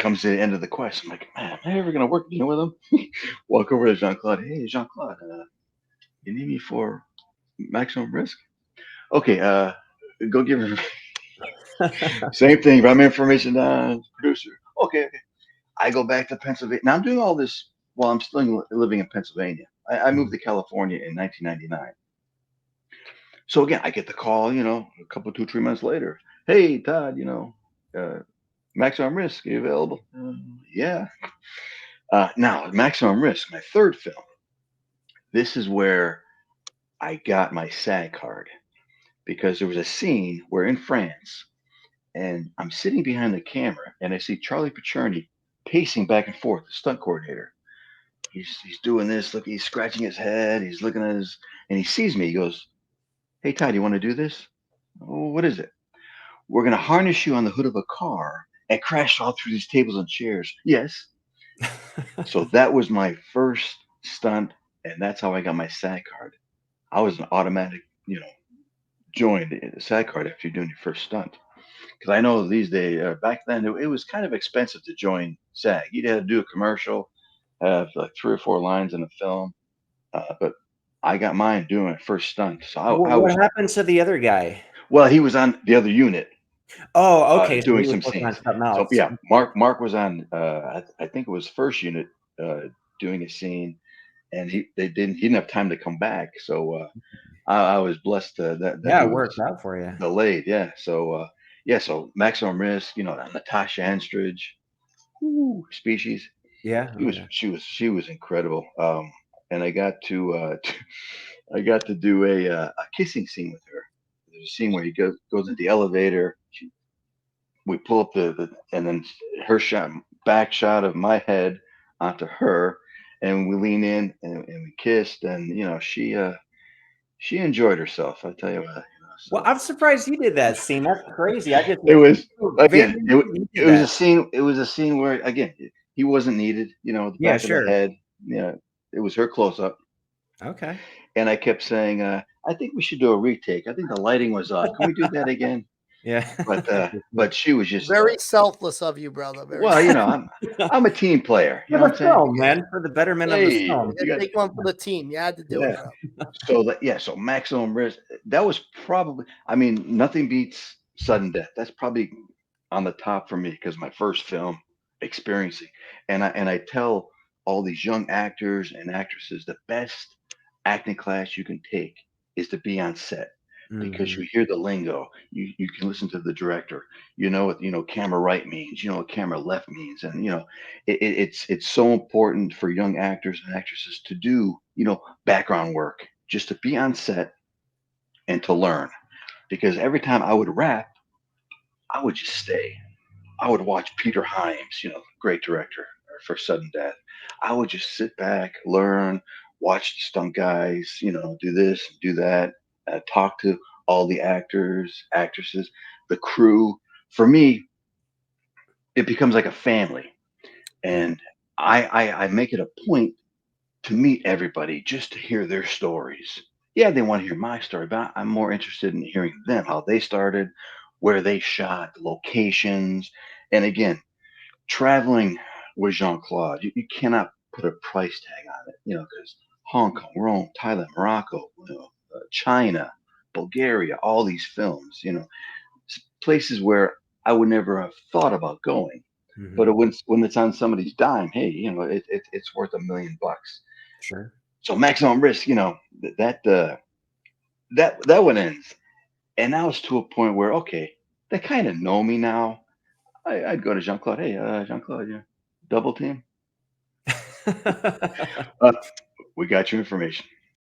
comes to the end of the quest. I'm like, man, am I ever gonna work with him? Walk over to Jean Claude. Hey, Jean Claude, you need me for maximum risk? Okay, go give her. Same thing. Write my information down. Producer. Okay, okay. I go back to Pennsylvania. Now I'm doing all this while I'm still living in Pennsylvania. I moved to California in 1999. So again, I get the call, a couple, 2, 3 months later. Hey, Todd, uh, Maximum Risk, are you available? Yeah. Now, Maximum Risk, my third film. This is where I got my SAG card because there was a scene where in France, and I'm sitting behind the camera, and I see Charlie Pacerni pacing back and forth, the stunt coordinator. He's doing this. Look, he's scratching his head. He's looking at and he sees me. He goes, "Hey, Todd, you want to do this? Oh, what is it? We're going to harness you on the hood of a car and crash all through these tables and chairs." Yes. So that was my first stunt, and that's how I got my SAG card. I was an automatic, join the SAG card after you're doing your first stunt. Because I know these days, back then, it was kind of expensive to join SAG. You'd have to do a commercial, have like 3 or 4 lines in a film. But I got mine doing my first stunt. So I What was, happened to the other guy? well, he was on the other unit Oh, okay. So doing he was some working on scenes. something So else. yeah, Mark was on, I think it was first unit doing a scene, and he didn't have time to come back. So I was blessed that Yeah, he it was worked out for you. delayed. Yeah. So yeah. So Maximum Risk, Natasha Henstridge, Species. Yeah. Oh, yeah. She was incredible. And I got to I got to do a kissing scene with her. There's a scene where he goes into the elevator. We pull up and then her back shot of my head onto her, and we lean in and we kissed, and she enjoyed herself. I tell you what. Well, So I'm surprised you did that scene. That's crazy. I just it was very again. you did It was a that. scene. It was a scene where again he wasn't needed. The Yeah, back of the sure. head. Yeah, it was her close up, Okay. and I kept saying, "I think we should do a retake. I think the lighting was off. Can we do that again?" Yeah. But she was just Very selfless of you, brother. Very well, I'm a team player. You For know what the I'm saying? film, man, for the betterment of the Hey, film. you got take one for the team. You had to do it, yeah. bro. So Maximum Risk. That was probably. I mean, nothing beats sudden death. That's probably on the top for me because my first film experiencing, and I tell all these young actors and actresses the best acting class you can take is to be on set because Mhm. you hear the lingo. You can listen to the director. You know what camera right means. You know what camera left means, and it's so important for young actors and actresses to do background work just to be on set and to learn. Because every time I would rap, I would just stay. I would watch Peter Hyams, great director for Sudden Death. I would just sit back, learn, watch the stunt guys, do this, do that, talk to all the actors, actresses, the crew. For me, it becomes like a family, Yeah. and I make it a point to meet everybody just to hear their stories. Yeah, they want to hear my story, but I'm more interested in hearing them, how they started, where they shot, the locations, and again, traveling with Jean Claude, you cannot put a price tag on it, because Hong Kong, Rome, Thailand, Morocco, China, Bulgaria, all these films, places where I would never have thought about going. But Mhm. when it's on somebody's dime, hey, it's worth $1 million. Sure. So Maximum Risk, that one ends, and now it's to a point where okay, they kind of know me now. I'd go to Jean Claude. Hey, Jean Claude, double team. Uh, we got your information.